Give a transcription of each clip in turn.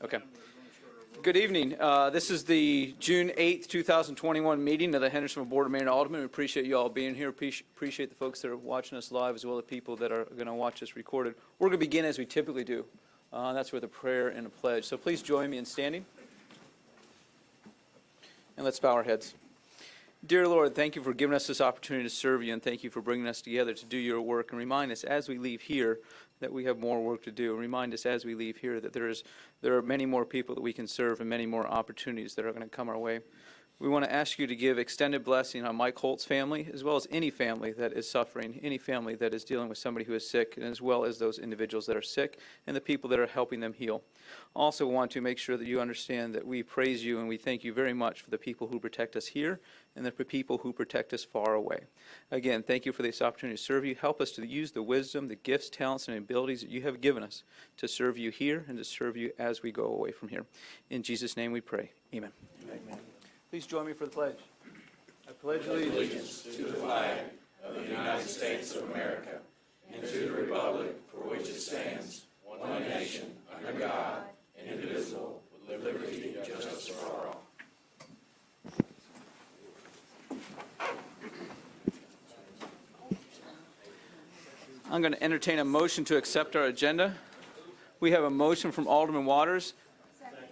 Okay. Good evening. This is the June 8th, 2021 meeting of the Hendersonville Board of Mayor and Aldermen. We appreciate you all being here. Appreciate the folks that are watching us live as well as the people that are going to watch us recorded. We're going to begin as we typically do. That's with a prayer and a pledge. So please join me in standing. And let's bow our heads. Dear Lord, thank you for giving us this opportunity to serve you, and thank you for bringing us together to do your work. And remind us as we leave here that we have more work to do. Remind us as we leave here that there are many more people that we can serve and many more opportunities that are going to come our way. We want to ask you to give extended blessing on Mike Holt's family, as well as any family that is suffering, any family that is dealing with somebody who is sick, and as well as those individuals that are sick and the people that are helping them heal. Also want to make sure that you understand that we praise you and we thank you very much for the people who protect us here and the people who protect us far away. Again, thank you for this opportunity to serve you. Help us to use the wisdom, the gifts, talents, and abilities that you have given us to serve you here and to serve you as we go away from here. In Jesus' name we pray. Amen. Amen. Please join me for the pledge. I pledge allegiance to the flag of the United States of America and to the republic for which it stands, one nation, under God, indivisible, with liberty and justice for all. I'm going to entertain a motion to accept our agenda. We have a motion from Alderman Waters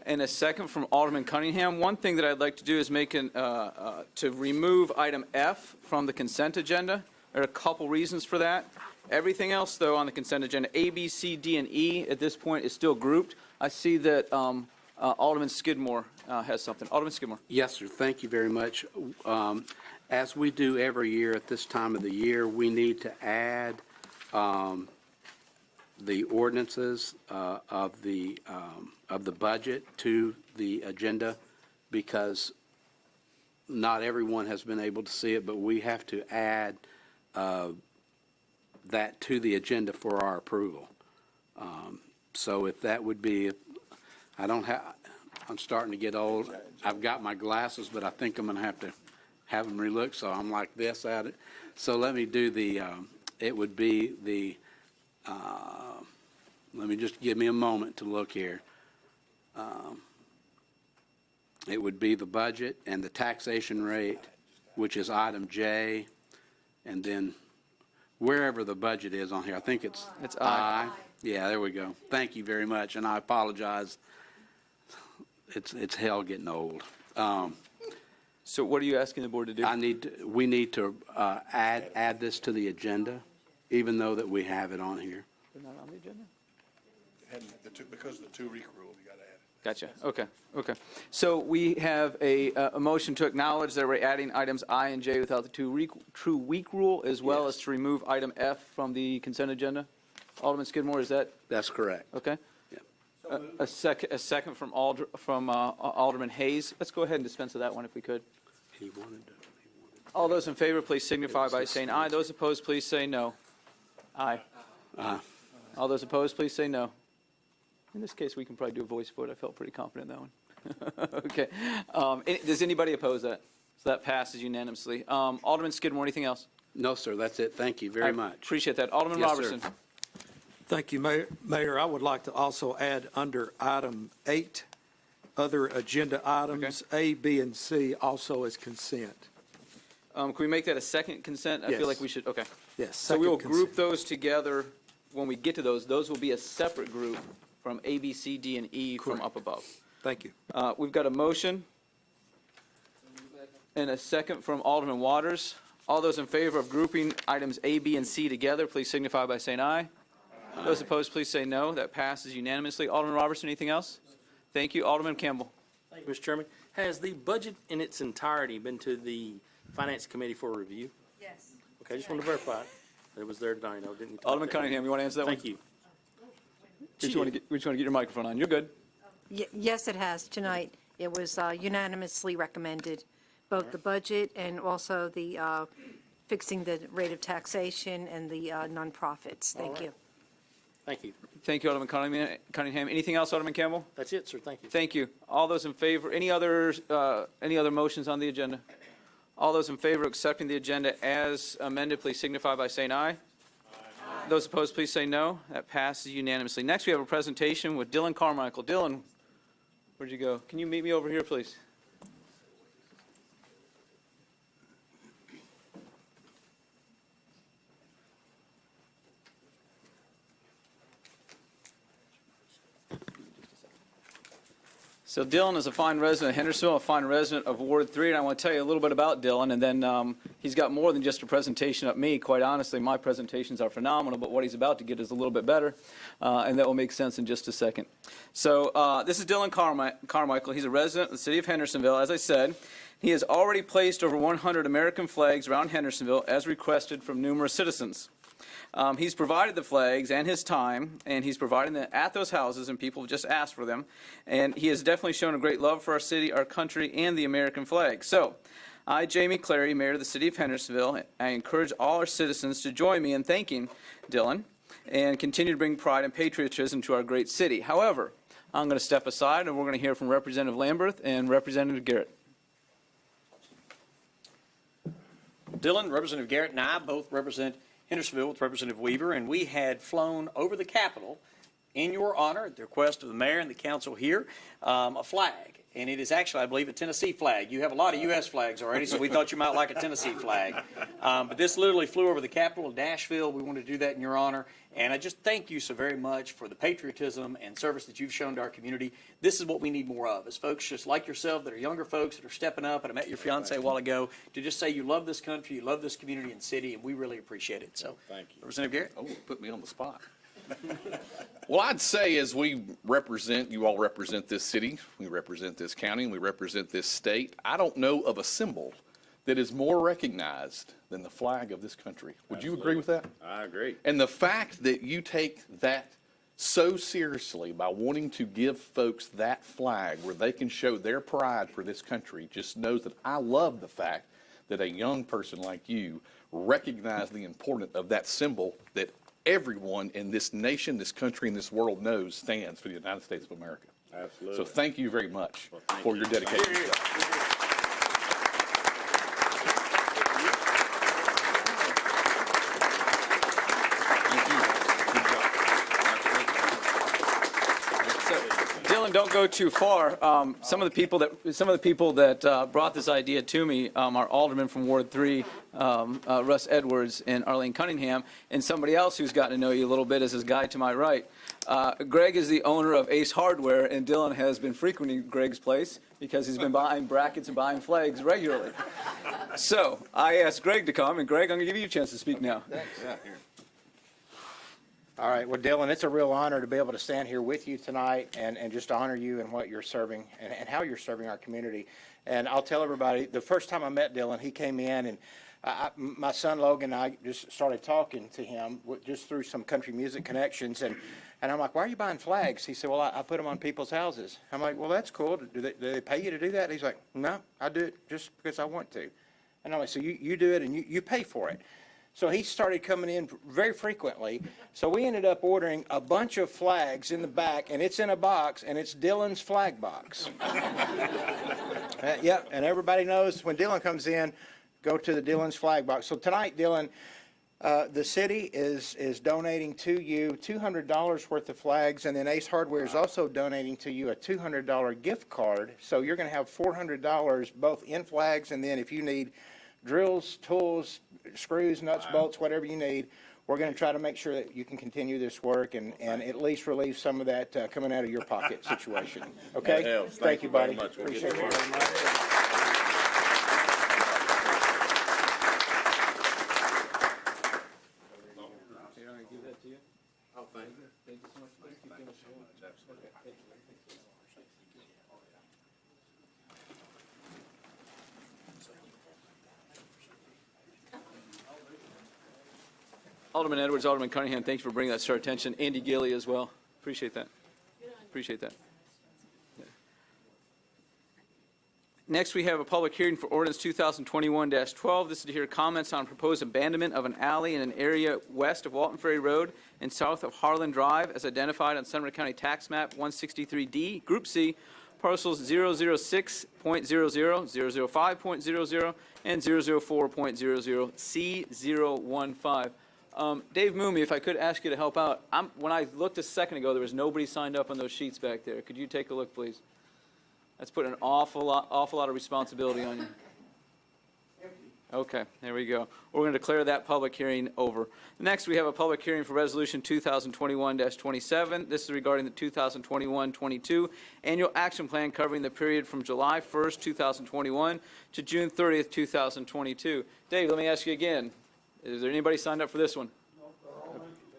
and a second from Alderman Cunningham. One thing that I'd like to do is make to remove item F from the consent agenda. There are a couple reasons for that. Everything else, though, on the consent agenda, A, B, C, D, and E, at this point is still grouped. I see that Alderman Skidmore has something. Alderman Skidmore. Yes, sir. Thank you very much. As we do every year at this time of the year, we need to add the ordinances of the budget to the agenda, because not everyone has been able to see it, but we have to add that to the agenda for our approval. So if that would be, I'm starting to get old. I've got my glasses, but I think I'm going to have them relooked, so I'm like this at it. So let me do the, it would be the, let me just give me a moment to look here. It would be the budget and the taxation rate, which is item J, and then wherever the budget is on here, I think it's I. Yeah, there we go. Thank you very much, and I apologize. It's hell getting old. So what are you asking the board to do? We need to add this to the agenda, even though that we have it on here. They're not on the agenda? Because of the two-week rule, you got to add it. Gotcha. Okay. So we have a motion to acknowledge that we're adding items I and J without the two-week rule, as well as to remove item F from the consent agenda. Alderman Skidmore, is that? That's correct. Okay. Yeah. A second from Alderman Hayes. Let's go ahead and dispense with that one if we could. He wanted to. All those in favor, please signify by saying aye. Those opposed, please say no. Aye. All those opposed, please say no. In this case, we can probably do a voice vote. I felt pretty confident in that one. Okay. Does anybody oppose that? So that passes unanimously. Alderman Skidmore, anything else? No, sir. That's it. Thank you very much. Appreciate that. Alderman Robertson. Sir. Thank you, Mayor. I would like to also add under item 8, other agenda items, A, B, and C also as consent. Can we make that a second consent? I Yes. feel like we should. Okay. Yes. So we will consent. group those together when we get to those. Those will be a separate group from A, B, C, D, and E from up above. Thank you. We've got a motion and a second from Alderman Waters. All those in favor of grouping items A, B, and C together, please signify by saying aye. Those opposed, please say no. That passes unanimously. Alderman Robertson, anything else? Thank you. Alderman Campbell. Thank you, Mr. Chairman. Has the budget in its entirety been to the Finance Committee for review? Yes. Okay, I just wanted to verify it was there tonight. I didn't. Alderman Cunningham, you want to answer that Thank one? you. We just want to get your microphone on. You're good. Yes, it has tonight. It was unanimously recommended, both the budget and also the fixing the rate of taxation and the nonprofits. Thank you. Thank you. Thank you, Alderman Cunningham. Anything else, Alderman Campbell? That's it, sir. Thank you. Thank you. All those in favor, any other motions on the agenda? All those in favor of accepting the agenda as amended, please signify by saying aye. Those opposed, please say no. That passes unanimously. Next, we have a presentation with Dylan Carmichael. Dylan, Where'd you go? Can you meet me over here, please? So Dylan is a fine resident of Hendersonville, a fine resident of Ward 3, and I want to tell you a little bit about Dylan, and then he's got more than just a presentation of me. Quite honestly, my presentations are phenomenal, but what he's about to get is a little bit better, and that will make sense in just a second. So this is Dylan Carmichael. He's a resident of the city of Hendersonville. As I said, he has already placed over 100 American flags around Hendersonville as requested from numerous citizens. He's provided the flags and his time, and he's providing them at those houses, and people have just asked for them. And he has definitely shown a great love for our city, our country, and the American flag. So, I, Jamie Clary, Mayor of the City of Hendersonville, I encourage all our citizens to join me in thanking Dylan and continue to bring pride and patriotism to our great city. However, I'm going to step aside, and we're going to hear from Representative Lamberth and Representative Garrett. Dylan, Representative Garrett, and I both represent Hendersonville with Representative Weaver, and we had flown over the Capitol in your honor, at the request of the mayor and the council here, a flag. And it is actually, I believe, a Tennessee flag. You have a lot of U.S. flags already, so we thought you might like a Tennessee flag. But this literally flew over the Capitol of Nashville. We wanted to do that in your honor. And I just thank you so very much for the patriotism and service that you've shown to our community. This is what we need more of, is folks just like yourself that are younger folks that are stepping up. And I met your fiance a while ago to just say you love this country, you love this community and city, and we really appreciate it. So, Thank you. Representative Garrett. Oh, put me on the spot. Well, I'd say as we represent, you all represent this city, we represent this county, and we represent this state, I don't know of a symbol that is more recognized than the flag of this country. Would you agree with that? I agree. And the fact that you take that so seriously by wanting to give folks that flag where they can show their pride for this country just knows that I love the fact that a young person like you recognize the importance of that symbol that everyone in this nation, this country, and this world knows stands for the United States of America. Absolutely. So thank you very much thank for you. your dedication. Dylan, don't go too far. Some of the people that brought this idea to me are aldermen from Ward 3, Russ Edwards and Arlene Cunningham, and somebody else who's gotten to know you a little bit is his guy to my right. Greg is the owner of Ace Hardware, and Dylan has been frequenting Greg's place because he's been buying brackets and buying flags regularly. So I asked Greg to come, and Greg, I'm going to give you a chance to speak now. Yeah, here. All right, well, Dylan, it's a real honor to be able to stand here with you tonight and just honor you and what you're serving and how you're serving our community. And I'll tell everybody, the first time I met Dylan, he came in and my son Logan and I just started talking to him just through some country music connections. And I'm like, why are you buying flags? He said, well, I put them on people's houses. I'm like, well, that's cool. Do they pay you to do that? And he's like, no, I do it just because I want to. And I'm like, so you do it and you pay for it. So he started coming in very frequently. So we ended up ordering a bunch of flags in the back, and it's in a box, and it's Dylan's flag box. Yep, and everybody knows when Dylan comes in, go to the Dylan's flag box. So tonight, Dylan, the city is donating to you $200 worth of flags, and then Ace Hardware is also donating to you a $200 gift card. So you're going to have $400 both in flags, and then if you need drills, tools, screws, nuts, bolts, whatever you need, we're going to try to make sure that you can continue this work and at least relieve some of that coming out of your pocket situation. Okay? That helps. Thank you, buddy. very much. We'll get Appreciate to it work. very much. Alderman Edwards, Alderman Cunningham, thank you for bringing that to our attention. Andy Gilly as well. Appreciate that. Appreciate that. Yeah. Next, we have a public hearing for ordinance 2021-12. This is to hear comments on proposed abandonment of an alley in an area west of Walton Ferry Road and south of Harlan Drive as identified on Sumner County Tax Map 163D, Group C, parcels 006.00, 005.00, and 004.00, C015. Dave Mooney, if I could ask you to help out. When I looked a second ago, there was nobody signed up on those sheets back there. Could you take a look, please? That's putting an awful lot of responsibility on you. Okay, there we go. We're going to declare that public hearing over. Next, we have a public hearing for Resolution 2021-27. This is regarding the 2021-22 Annual Action Plan covering the period from July 1st, 2021 to June 30th, 2022. Dave, let me ask you again. Is there anybody signed up for this one?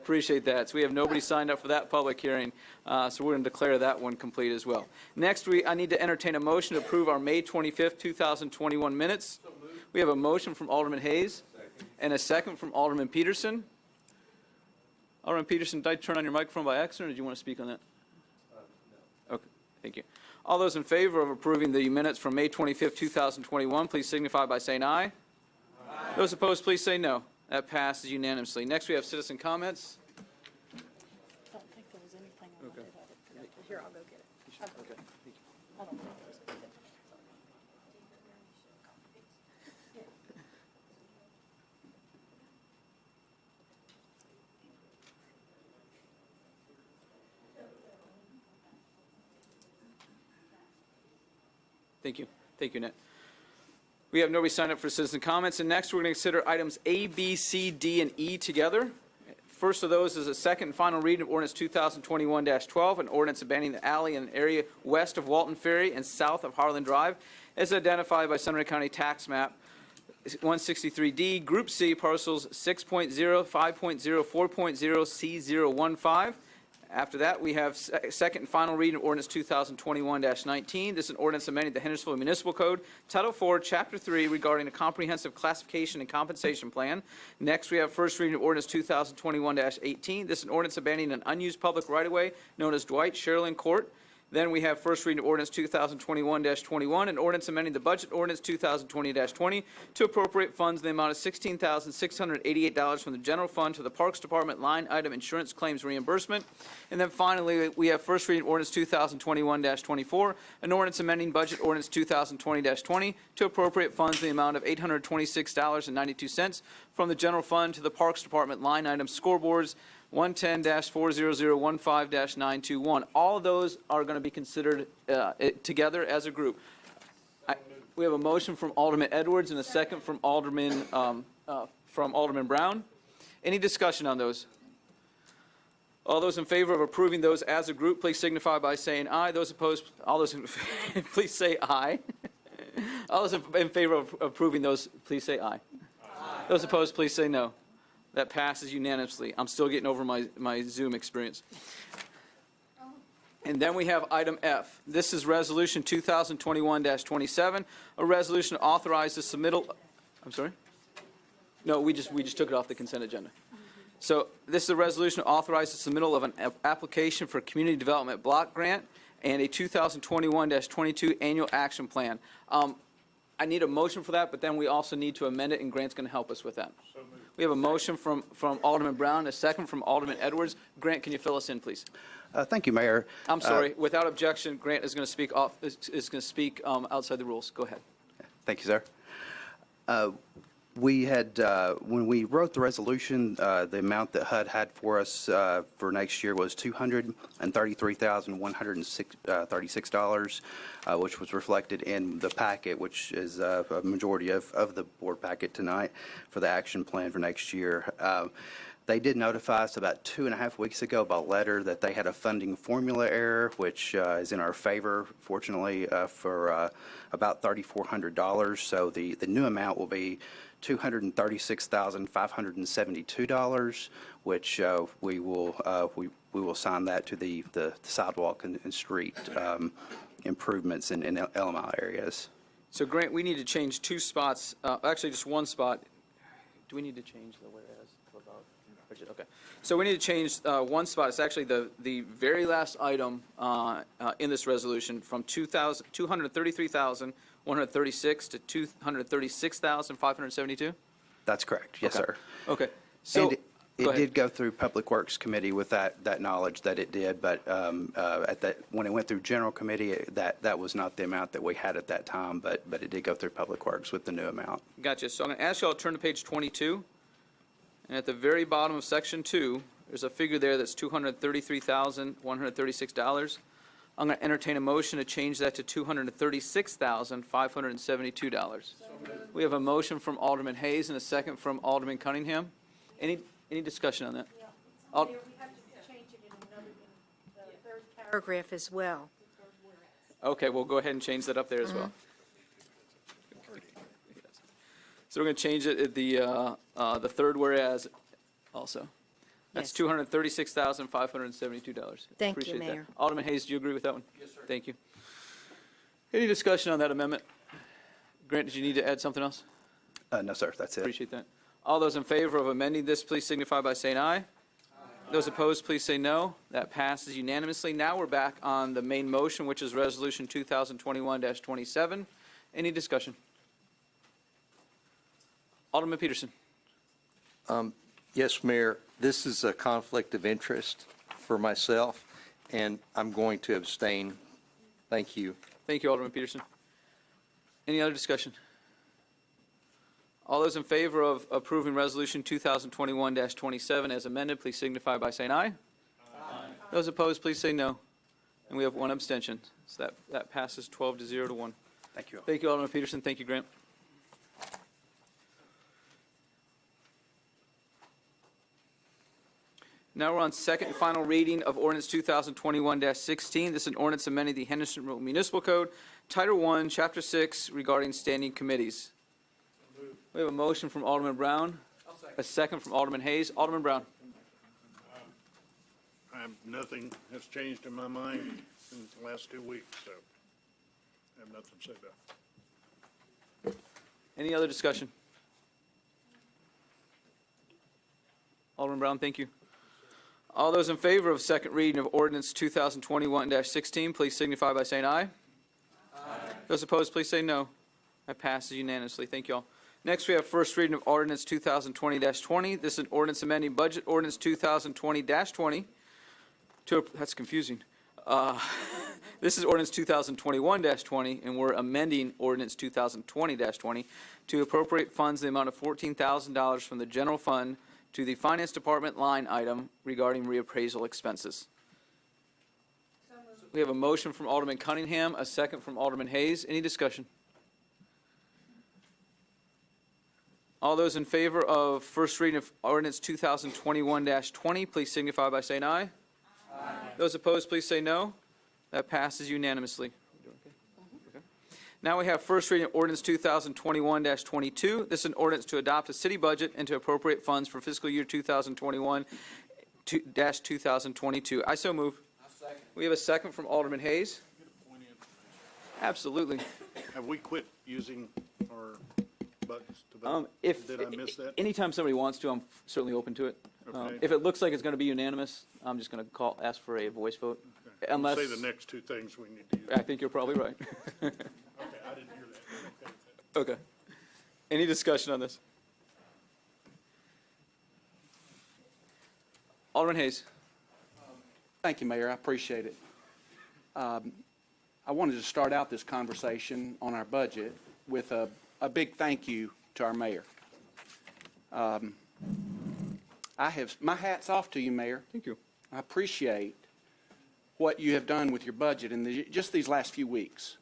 Appreciate that. So we have nobody signed up for that public hearing, so we're going to declare that one complete as well. Next, I need to entertain a motion to approve our May 25th, 2021 minutes. We have a motion from Alderman Hayes and a second from Alderman Peterson. Alderman Peterson, did I turn on your microphone by accident, or did you want to speak on that? No. Okay, thank you. All those in favor of approving the minutes from May 25th, 2021, please signify by saying aye. Aye. Those opposed, please say no. That passes unanimously. Next, we have citizen comments. I don't think there was anything on it. Here, I'll go get it. Okay. I don't think there was anything. Thank you. Thank you, Ned. We have nobody signed up for citizen comments, and next we're going to consider items A, B, C, D, and E together. First of those is a second and final reading of Ordinance 2021-12, an ordinance abandoning the alley in an area west of Walton Ferry and south of Harlan Drive, as identified by Sumner County Tax Map 163D, Group C, parcels 6.0, 5.0, 4.0, C015. After that, we have second and final reading of Ordinance 2021-19. This is an ordinance amending the Hendersonville Municipal Code, Title 4, Chapter 3, regarding a comprehensive classification and compensation plan. Next, we have first reading of Ordinance 2021-18. This is an ordinance abandoning an unused public right-of-way known as Dwight Sherlin Court. Then we have first reading of Ordinance 2021-21, an ordinance amending the budget ordinance 2020-20 to appropriate funds in the amount of $16,688 from the general fund to the Parks Department line item insurance claims reimbursement. And then finally, we have first reading of Ordinance 2021-24, an ordinance amending budget ordinance 2020-20 to appropriate funds in the amount of $826.92 from the general fund to the Parks Department line item scoreboards 110-40015-921. All of those are going to be considered together as a group. We have a motion from Alderman Edwards and a second from Alderman Brown. Any discussion on those? All those in favor of approving those as a group, please signify by saying aye. Those opposed, all those in please say aye. All those in favor of approving those, please say aye. Aye. Those opposed, please say no. That passes unanimously. I'm still getting over my Zoom experience. And then we have item F. This is Resolution 2021-27, a resolution to authorize the submittal. I'm sorry? No, we just took it off the consent agenda. So this is a resolution to authorize the submittal of an application for community development block grant and a 2021-22 annual action plan. I need a motion for that, but then we also need to amend it, and Grant's going to help us with that. We have a motion from Alderman Brown, a second from Alderman Edwards. Grant, can you fill us in, please? Thank you, Mayor. I'm sorry. Without objection, Grant is going to speak outside the rules. Go ahead. Thank you, sir. We had, when we wrote the resolution, the amount that HUD had for us for next year was $233,136, which was reflected in the packet, which is a majority of the board packet tonight for the action plan for next year. They did notify us about 2.5 weeks ago by letter that they had a funding formula error, which is in our favor, fortunately, for about $3,400. So the new amount will be $236,572, which we will sign that to the sidewalk and street improvements in LMI areas. So Grant, we need to change two spots, actually just one spot. Do we need to change the whereas? Okay. So we need to change one spot. It's actually the very last item in this resolution from $233,136 to $236,572? That's correct. Yes, Okay. sir. Okay. So And it did go through Public Works Committee with that knowledge that it did, but when it went through General Committee, that was not the amount that we had at that time, but it did go through Public Works with the new amount. Gotcha. So I'm going to ask you all to turn to page 22. And at the very bottom of section 2, there's a figure there that's $233,136. I'm going to entertain a motion to change that to $236,572. We have a motion from Alderman Hayes and a second from Alderman Cunningham. Any discussion on that? Al- We have to change it in the third paragraph as well. Okay, we'll go ahead and change that up there as well. So we're going to change it at the third whereas also. That's Yes. $236,572. Thank you, Appreciate that. Mayor. Alderman Hayes, do you agree with that one? Yes, sir. Thank you. Any discussion on that amendment? Grant, did you need to add something else? No, sir, that's it. Appreciate that. All those in favor of amending this, please signify by saying aye. Those opposed, please say no. That passes unanimously. Now we're back on the main motion, which is Resolution 2021-27. Any discussion? Alderman Peterson. Yes, Mayor, this is a conflict of interest for myself, and I'm going to abstain. Thank you. Thank you, Alderman Peterson. Any other discussion? All those in favor of approving Resolution 2021-27 as amended, please signify by saying aye. Aye. Those opposed, please say no. And we have one abstention. So that passes 12-0 to 1. Thank you. Thank you, Alderman Peterson. Thank you, Grant. Now we're on second and final reading of ordinance 2021-16. This is an ordinance amending the Hendersonville Municipal Code, Title I, Chapter 6, regarding standing committees. We have a motion from Alderman Brown, a second from Alderman Hayes. Alderman Brown. Nothing has changed in my mind in the last 2 weeks, so I have nothing to say about it. Any other discussion? Alderman Brown, thank you. All those in favor of second reading of ordinance 2021-16, please signify by saying aye. Aye. Those opposed, please say no. That passes unanimously. Thank you all. Next, we have first reading of ordinance 2020-20. This is an ordinance amending budget ordinance 2020-20. That's confusing. This is ordinance 2021-20, and we're amending ordinance 2020-20 to appropriate funds in the amount of $14,000 from the general fund to the Finance Department line item regarding reappraisal expenses. We have a motion from Alderman Cunningham, a second from Alderman Hayes. Any discussion? All those in favor of first reading of ordinance 2021-20, please signify by saying aye. Aye. Those opposed, please say no. That passes unanimously. Okay. Now we have first reading of ordinance 2021-22. This is an ordinance to adopt a city budget and to appropriate funds for fiscal year 2021-2022. I so move. We have a second from Alderman Hayes. Absolutely. Have we quit using our buttons to vote? Did I miss that? Anytime somebody wants to, I'm certainly open to it. Okay. If it looks like it's going to be unanimous, I'm just going to ask for a voice vote. Okay. Unless, Say the next two things we need to use. I think you're probably right. Okay, I didn't hear that. I'm okay with that. Okay. Any discussion on this? Alderman Hayes. Thank you, Mayor. I appreciate it. I wanted to start out this conversation on our budget with a big thank you to our mayor. My hat's off to you, Mayor. Thank you. I appreciate what you have done with your budget in just these last few weeks.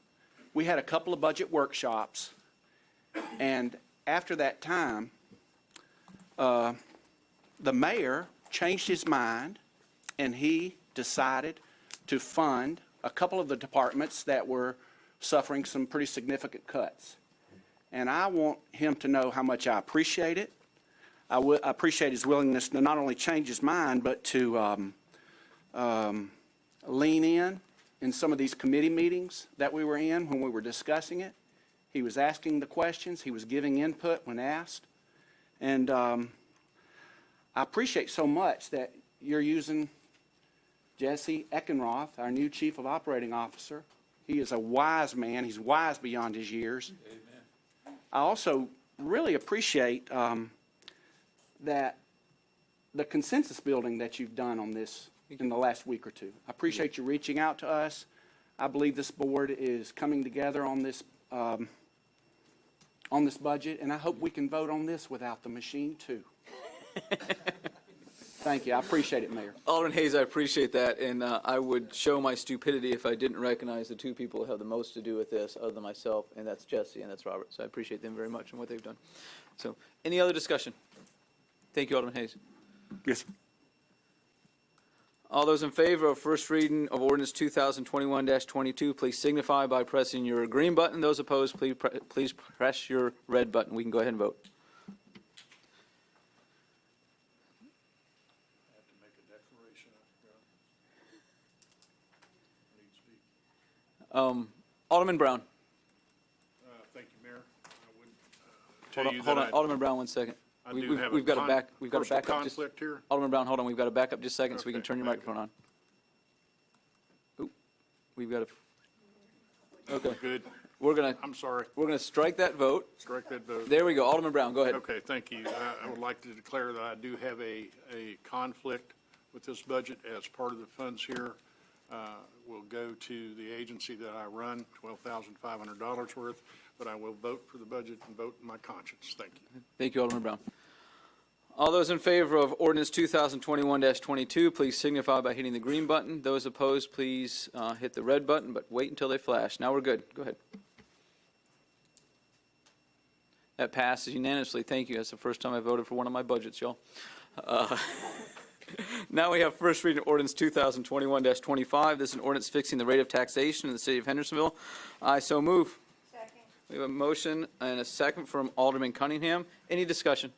We had a couple of budget workshops, and after that time, the mayor changed his mind, and he decided to fund a couple of the departments that were suffering some pretty significant cuts. And I want him to know how much I appreciate it. I appreciate his willingness to not only change his mind, but to lean in some of these committee meetings that we were in when we were discussing it. He was asking the questions. He was giving input when asked. And I appreciate so much that you're using Jesse Eckenroth, our new Chief of Operating Officer. He is a wise man. He's wise beyond his years. Amen. I also really appreciate that the consensus building that you've done on this in the last week or two. I appreciate you reaching out to us. I believe this board is coming together on this budget, and I hope we can vote on this without the machine too. Thank you. I appreciate it, Mayor. Alderman Hayes, I appreciate that, and I would show my stupidity if I didn't recognize the two people who have the most to do with this, other than myself, and that's Jesse and that's Robert. So I appreciate them very much and what they've done. So, any other discussion? Thank you, Alderman Hayes. Yes. All those in favor of first reading of ordinance 2021-22, please signify by pressing your green button. Those opposed, please press your red button. We can go ahead and vote. Alderman Brown. Thank you, Mayor. I would tell you Hold that on, Alderman Brown, 1 second. I do have We've got a back. We've got a personal backup. Just, conflict here. Alderman Brown, hold on. We've got to back up just a second so we can Okay, turn your thank microphone on. Oop, we've got to. Okay, Good. I'm sorry. we're gonna strike that vote. Strike that vote. There we go. Alderman Brown, go ahead. Okay, thank you. I would like to declare that I do have a conflict with this budget as part of the funds here. Will go to the agency that I run, $12,500 worth, but I will vote for the budget and vote in my conscience. Thank you. Thank you, Alderman Brown. All those in favor of ordinance 2021-22, please signify by hitting the green button. Those opposed, please hit the red button, but wait until they flash. Now we're good. Go ahead. That passes unanimously. Thank you. That's the first time I voted for one of my budgets, y'all. Now we have first reading ordinance 2021-25. This is an ordinance fixing the rate of taxation in the city of Hendersonville. I so move. Second. We have a motion and a second from Alderman Cunningham. Any discussion?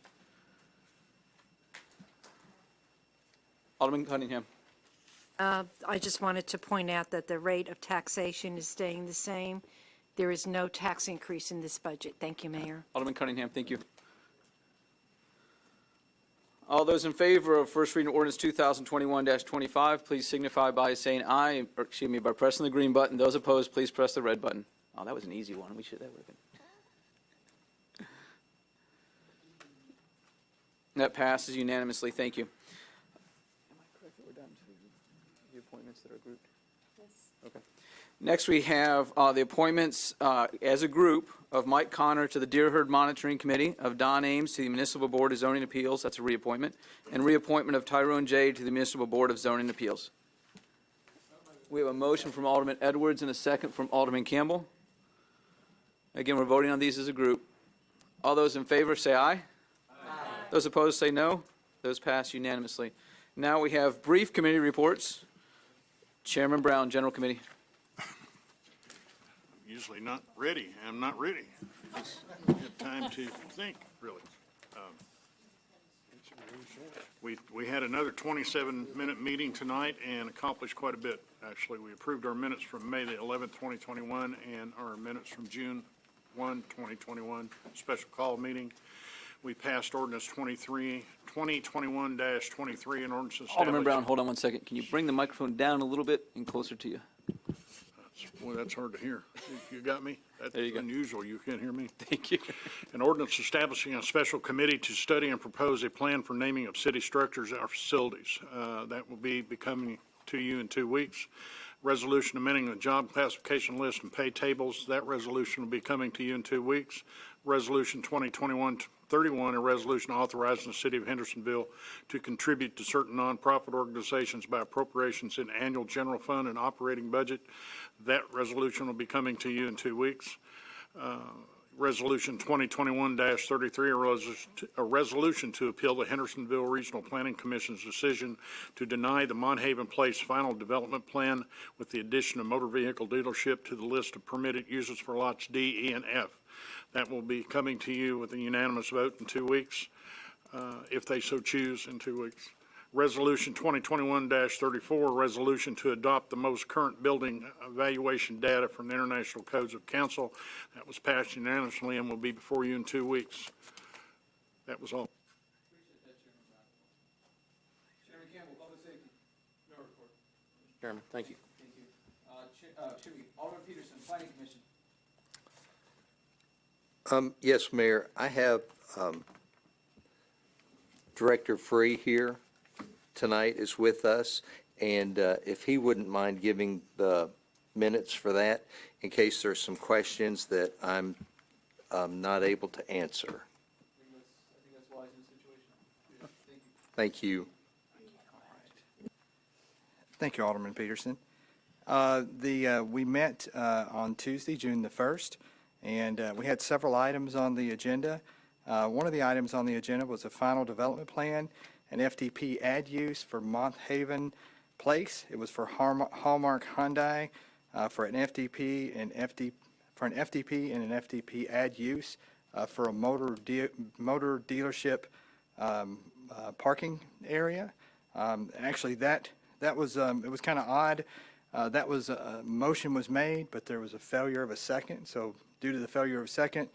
Alderman Cunningham. I just wanted to point out that the rate of taxation is staying the same. There is no tax increase in this budget. Thank you, Mayor. Alderman Cunningham, thank you. All those in favor of first reading ordinance 2021-25, please signify by saying aye, or excuse me, by pressing the green button. Those opposed, please press the red button. Oh, that was an easy one. That would have been. That passes unanimously. Thank you. Am I correct that we're down to the appointments that are grouped? Yes. Okay. Next, we have the appointments as a group of Mike Connor to the Deer Herd Monitoring Committee, of Don Ames to the Municipal Board of Zoning Appeals, that's a reappointment, and reappointment of Tyrone J. to the Municipal Board of Zoning Appeals. We have a motion from Alderman Edwards and a second from Alderman Campbell. Again, we're voting on these as a group. All those in favor say aye. Aye. Those opposed say no. Those pass unanimously. Now we have brief committee reports. Chairman Brown, General Committee. Usually not ready. I'm not ready. Just had time to think, really. We had another 27-minute meeting tonight and accomplished quite a bit, actually. We approved our minutes from May the 11th, 2021, and our minutes from June 1, 2021, special call meeting. We passed ordinance 2021-23 and ordinance Alderman Brown, hold on 1 second. Can you bring the microphone down a little bit and closer to you? Boy, that's hard to hear. You got me? That's There you go. unusual. You can't hear me? Thank you. An ordinance establishing a special committee to study and propose a plan for naming of city structures or facilities. That will be coming to you in 2 weeks. Resolution amending the job classification list and pay tables. That resolution will be coming to you in 2 weeks. Resolution 2021-31, a resolution authorizing the city of Hendersonville to contribute to certain nonprofit organizations by appropriations in annual general fund and operating budget. That resolution will be coming to you in 2 weeks. Resolution 2021-33, a resolution to appeal the Hendersonville Regional Planning Commission's decision to deny the Monhaven Place final development plan with the addition of motor vehicle dealership to the list of permitted uses for lots D, E, and F. That will be coming to you with a unanimous vote in 2 weeks, if they so choose in 2 weeks. Resolution 2021-34, resolution to adopt the most current building evaluation data from the International Codes of Council. That was passed unanimously and will be before you in 2 weeks. That was all. Chairman Campbell, Public Safety. No report. Chairman, thank you. Thank you. Alderman Peterson, Planning Commission. Yes, Mayor, I have Director Free here tonight is with us, and if he wouldn't mind giving the minutes for that in case there's some questions that I'm not able to answer. I think that's wise in the situation. Thank you. Thank you. Thank you, Alderman Peterson. We met on Tuesday, June the 1st, and we had several items on the agenda. One of the items on the agenda was a final development plan, an FDP ad use for Monthaven Place. It was for Hallmark Hyundai for an FDP and an FDP ad use for a motor dealership parking area. Actually, that was it was kind of odd. That was a motion was made, but there was a failure of a second. So due to the failure of a second,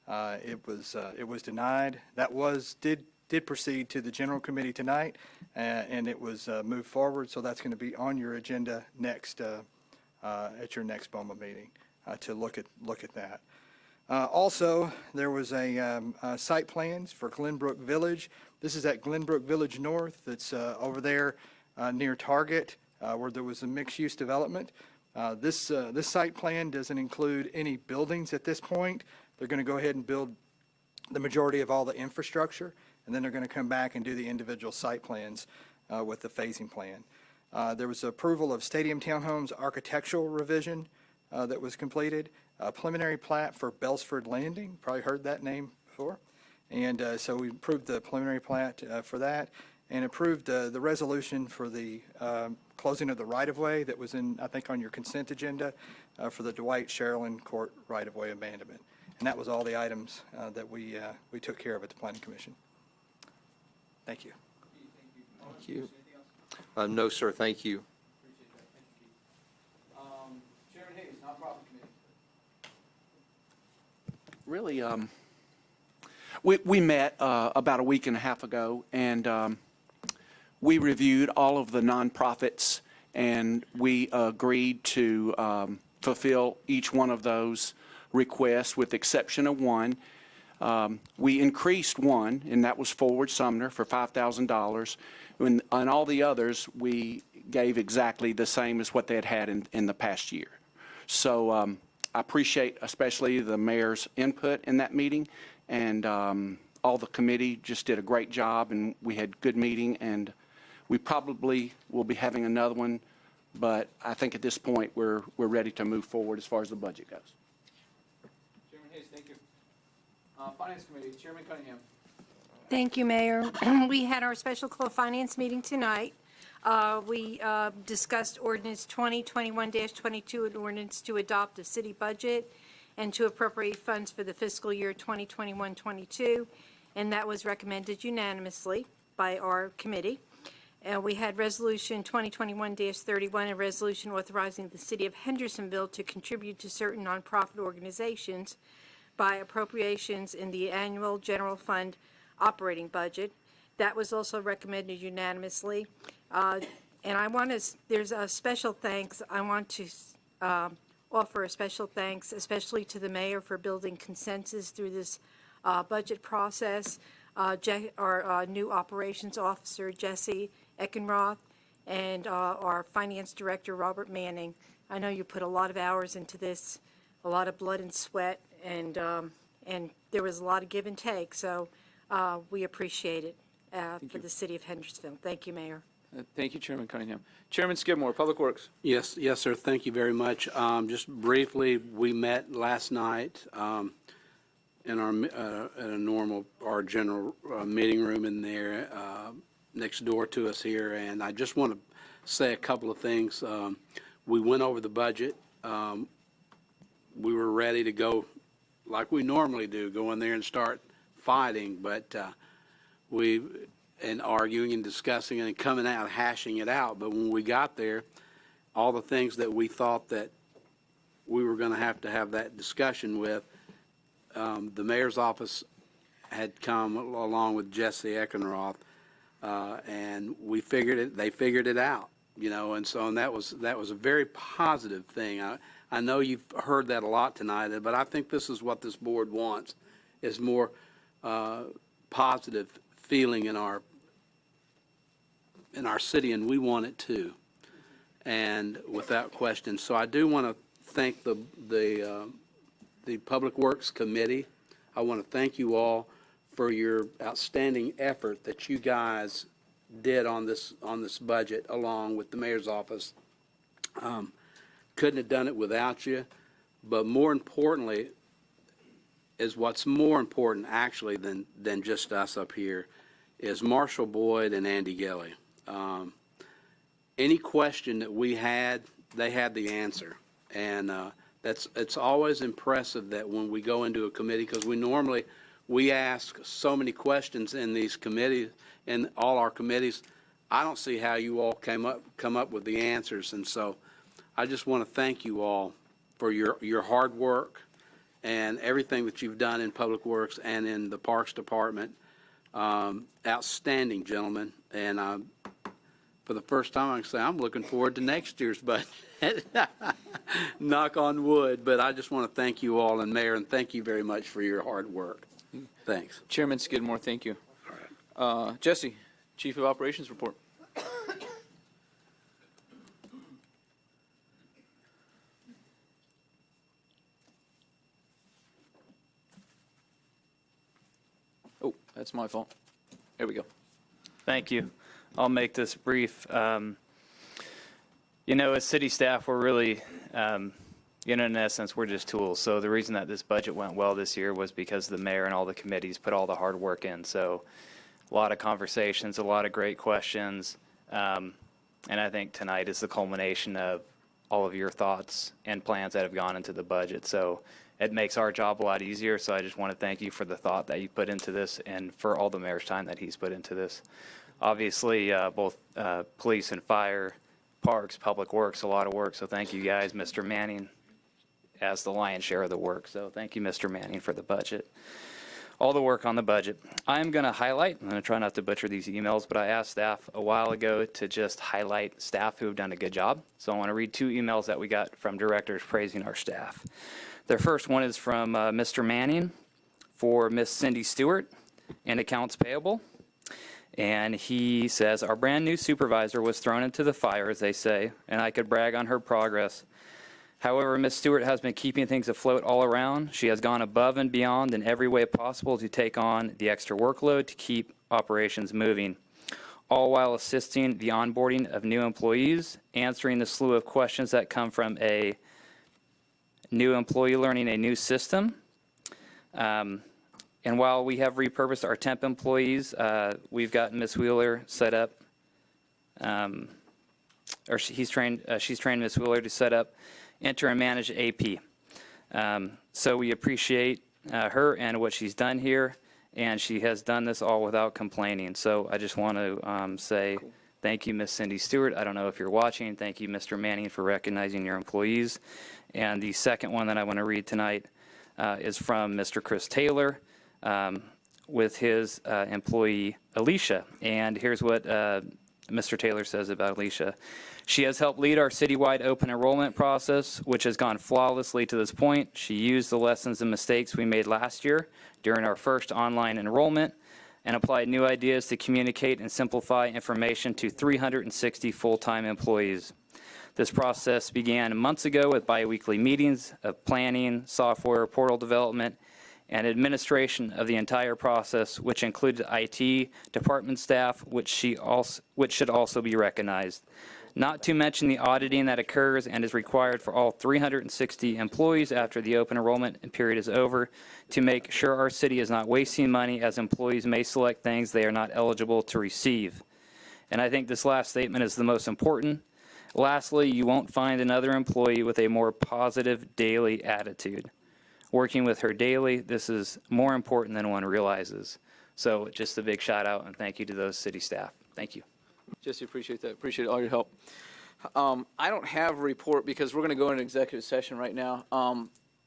it was denied. That did proceed to the general committee tonight, and it was moved forward. So that's going to be on your agenda next at your next BOMA meeting to look at that. Also, there was a site plans for Glenbrook Village. This is at Glenbrook Village North. That's over there near Target, where there was a mixed-use development. This site plan doesn't include any buildings at this point. They're going to go ahead and build the majority of all the infrastructure, and then they're going to come back and do the individual site plans with the phasing plan. There was approval of Stadium Townhomes architectural revision that was completed. A preliminary plat for Belsford Landing, probably heard that name before. And so we approved the preliminary plat for that, and approved the resolution for the closing of the right-of-way that was I think, on your consent agenda for the Dwight Sherilyn Court right-of-way abandonment. And that was all the items that we took care of at the Planning Commission. Thank you. Thank you. No, sir, thank you. Chairman Hayes, Nonprofit Committee. Really, we met about a week and a half ago, and we reviewed all of the nonprofits, and we agreed to fulfill each one of those requests with the exception of one. We increased one, and that was Forward Sumner for $5,000. On all the others, we gave exactly the same as what they had in the past year. So I appreciate especially the mayor's input in that meeting, and all the committee just did a great job, and we had good meeting, and we probably will be having another one, but I think at this point we're ready to move forward as far as the budget goes. Chairman Hayes, thank you. Finance Committee, Chairman Cunningham. Thank you, Mayor. We had our special call finance meeting tonight. We discussed ordinance 2021-22, an ordinance to adopt a city budget and to appropriate funds for the fiscal year 2021-22, and that was recommended unanimously by our committee. We had resolution 2021-31, a resolution authorizing the city of Hendersonville to contribute to certain nonprofit organizations by appropriations in the annual general fund operating budget. That was also recommended unanimously. And there's a special thanks. I want to offer a special thanks, especially to the mayor for building consensus through this budget process. Our new operations officer, Jesse Eckenroth, and our finance director, Robert Manning. I know you put a lot of hours into this, a lot of blood and sweat, and there was a lot of give and take. So we appreciate it for the city of Hendersonville. Thank you, Mayor. Thank you, Chairman Cunningham. Chairman Skidmore, Public Works. Yes, sir. Thank you very much. Just briefly, we met last night in our general meeting room in there next door to us here, and I just want to say a couple of things. We went over the budget. We were ready to go like we normally do, go in there and start fighting, but and arguing and discussing and coming out, hashing it out. But when we got there, all the things that we thought that we were going to have that discussion with, the mayor's office had come along with Jesse Eckenroth, and they figured it out, and so that was a very positive thing. I know you've heard that a lot tonight, but I think this is what this board wants, is more positive feeling in our city, and we want it too, and without question. So I do want to thank the Public Works Committee. I want to thank you all for your outstanding effort that you guys did on this budget, along with the mayor's office. Couldn't have done it without you, but more importantly, is what's more important actually than just us up here, is Marshall Boyd and Andy Gilly. Any question that we had, they had the answer. And it's always impressive that when we go into a committee, because we ask so many questions in these committees, in all our committees. I don't see how you all come up with the answers. And so I just want to thank you all for your hard work and everything that you've done in Public Works and in the Parks Department. Outstanding, gentlemen. And for the first time, I can say I'm looking forward to next year's budget. Knock on wood. But I just want to thank you all, and Mayor, and thank you very much for your hard work. Thanks. Chairman Skidmore, thank you. Jesse, Chief of Operations report. Oh, that's my fault. There we go. Thank you. I'll make this brief. As city staff, we're really, in essence, we're just tools. So the reason that this budget went well this year was because the mayor and all the committees put all the hard work in. So a lot of conversations, a lot of great questions. And I think tonight is the culmination of all of your thoughts and plans that have gone into the budget. So it makes our job a lot easier. So I just want to thank you for the thought that you put into this and for all the mayor's time that he's put into this. Obviously, both police and fire, parks, public works, a lot of work. So thank you guys, Mr. Manning, as the lion's share of the work. So thank you, Mr. Manning, for the budget. All the work on the budget. I'm going to highlight, I'm going to try not to butcher these emails, but I asked staff a while ago to just highlight staff who have done a good job. So I want to read 2 emails that we got from directors praising our staff. Their first one is from Mr. Manning for Miss Cindy Stewart in accounts payable. And he says, our brand new supervisor was thrown into the fire, as they say, and I could brag on her progress. However, Ms. Stewart has been keeping things afloat all around. She has gone above and beyond in every way possible to take on the extra workload to keep operations moving, all while assisting the onboarding of new employees, answering the slew of questions that come from a new employee learning a new system. And while we have repurposed our temp employees, we've gotten Ms. Wheeler set up, she's trained Ms. Wheeler to set up, enter, and manage AP. So we appreciate her and what she's done here, and she has done this all without complaining. So I just want to say thank you, Ms. Cindy Stewart. I don't know if you're watching. Thank you, Mr. Manning, for recognizing your employees. And the second one that I want to read tonight is from Mr. Chris Taylor with his employee, Alicia. And here's what Mr. Taylor says about Alicia. She has helped lead our citywide open enrollment process, which has gone flawlessly to this point. She used the lessons and mistakes we made last year during our first online enrollment and applied new ideas to communicate and simplify information to 360 full-time employees. This process began months ago with biweekly meetings of planning, software, portal development, and administration of the entire process, which included IT department staff, which should also be recognized. Not to mention the auditing that occurs and is required for all 360 employees after the open enrollment period is over to make sure our city is not wasting money, as employees may select things they are not eligible to receive. And I think this last statement is the most important. Lastly, you won't find another employee with a more positive daily attitude. Working with her daily, this is more important than one realizes. So just a big shout out and thank you to those city staff. Thank you. Jesse, appreciate that. Appreciate all your help. I don't have a report because we're going to go into executive session right now.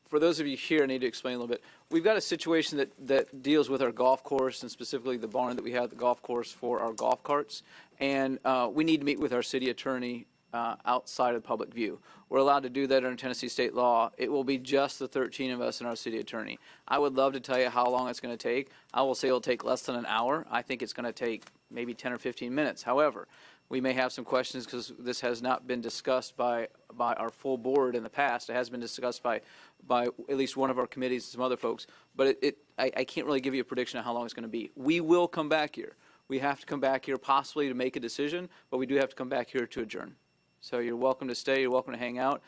For those of you here, I need to explain a little bit. We've got a situation that deals with our golf course and specifically the barn that we have at the golf course for our golf carts. And we need to meet with our city attorney outside of public view. We're allowed to do that under Tennessee state law. It will be just the 13 of us and our city attorney. I would love to tell you how long it's going to take. I will say it'll take less than an hour. I think it's going to take maybe 10 or 15 minutes. However, we may have some questions because this has not been discussed by our full board in the past. It has been discussed by at least one of our committees and some other folks. But I can't really give you a prediction of how long it's going to be. We will come back here. We have to come back here possibly to make a decision, but we do have to come back here to adjourn. So you're welcome to stay, you're welcome to hang out.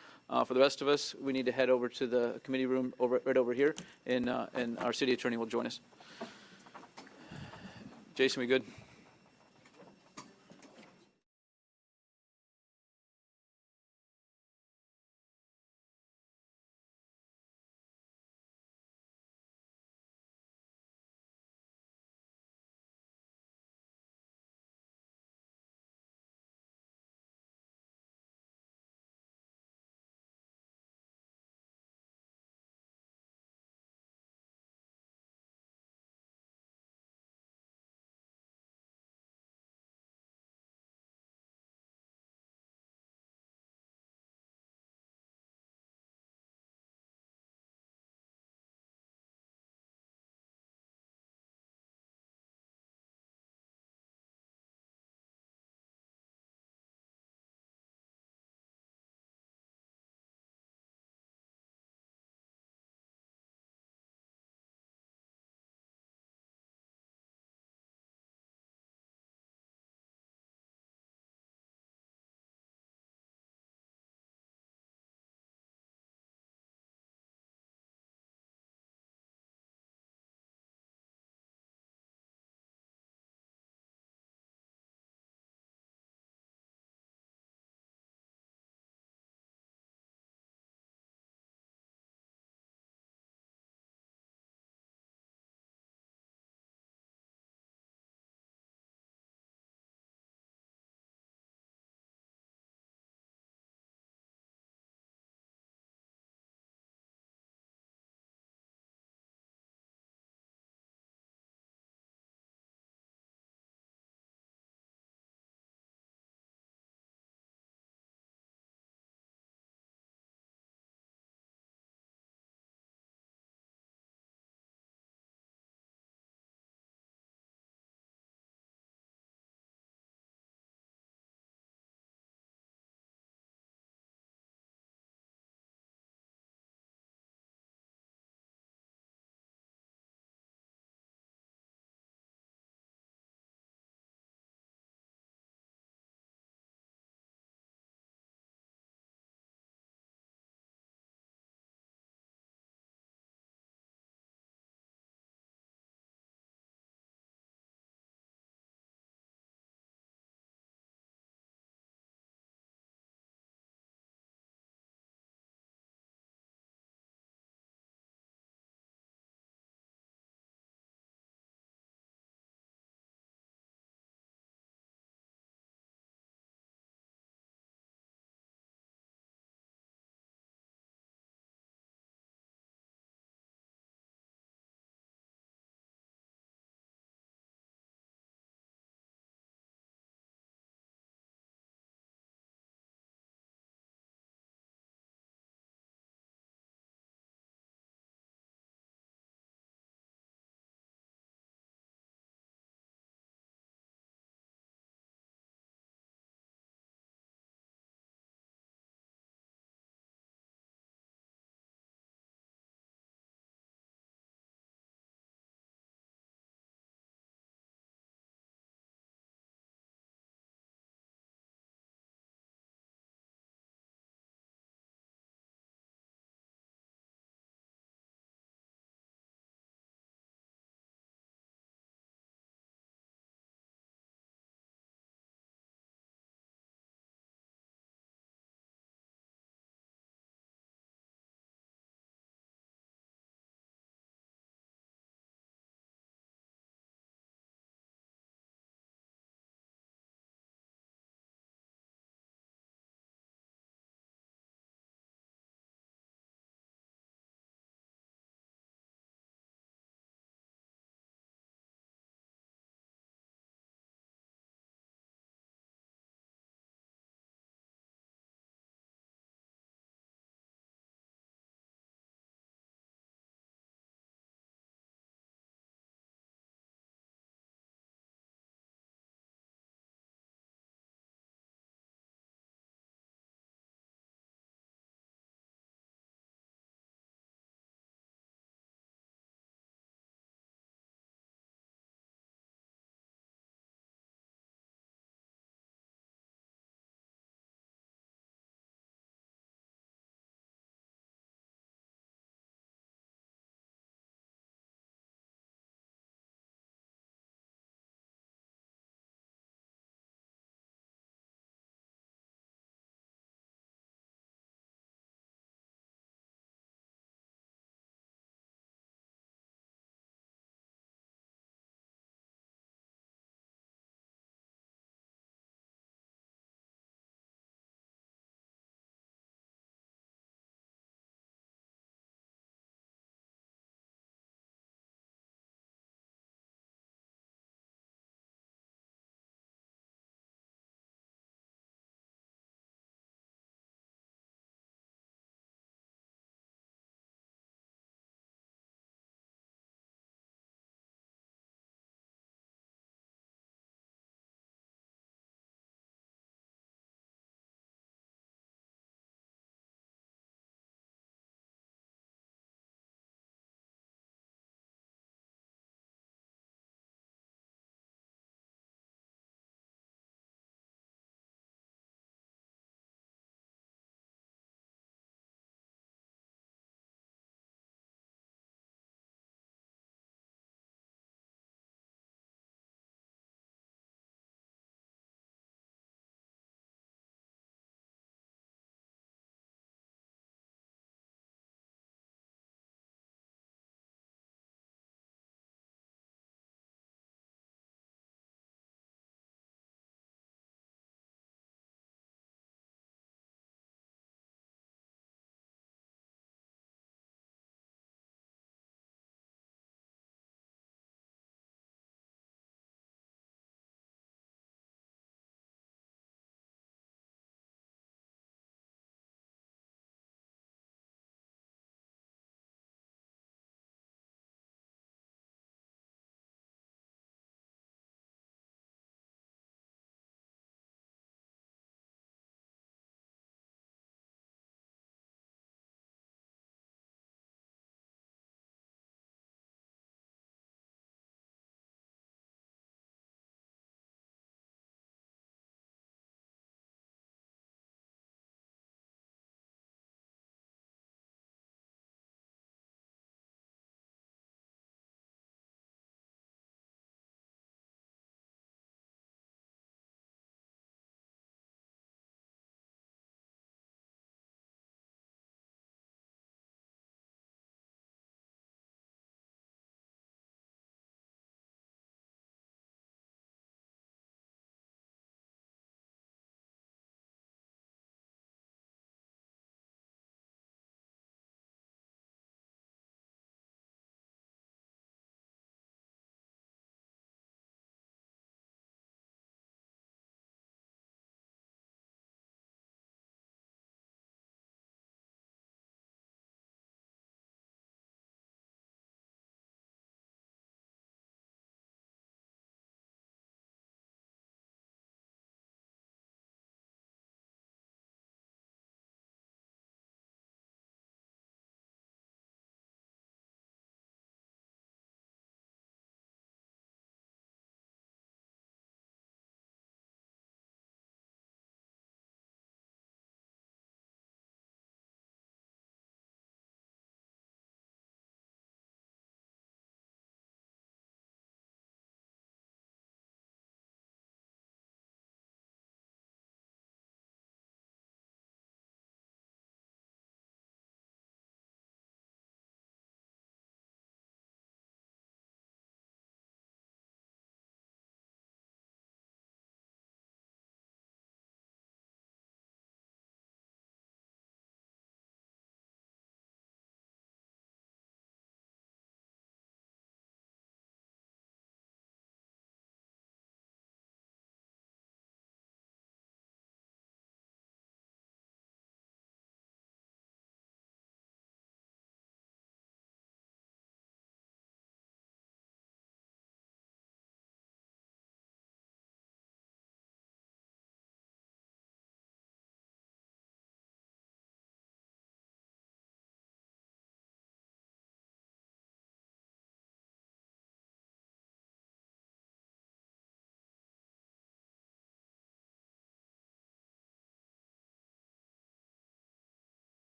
For the rest of us, we need to head over to the committee room right over here, and our city attorney will join us. Jason, we good?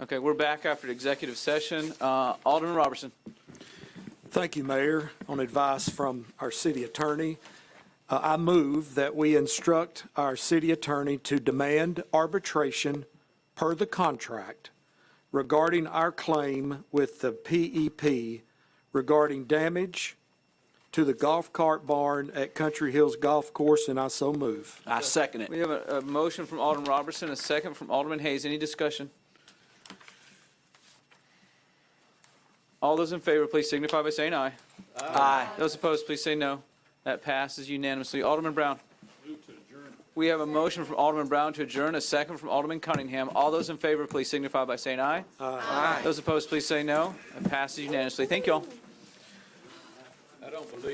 Okay, we're back after executive session. Alderman Robertson. Thank you, Mayor. On advice from our city attorney, I move that we instruct our city attorney to demand arbitration per the contract regarding our claim with the PEP regarding damage to the golf cart barn at Country Hills Golf Course, and I so move. I second it. We have a motion from Alderman Robertson, a second from Alderman Hayes. Any discussion? All those in favor, please signify by saying aye. Aye. Those opposed, please say no. That passes unanimously. Alderman Brown. We have a motion from Alderman Brown to adjourn, a second from Alderman Cunningham. All those in favor, please signify by saying aye. Aye. Those opposed, please say no. That passes unanimously. Thank you all.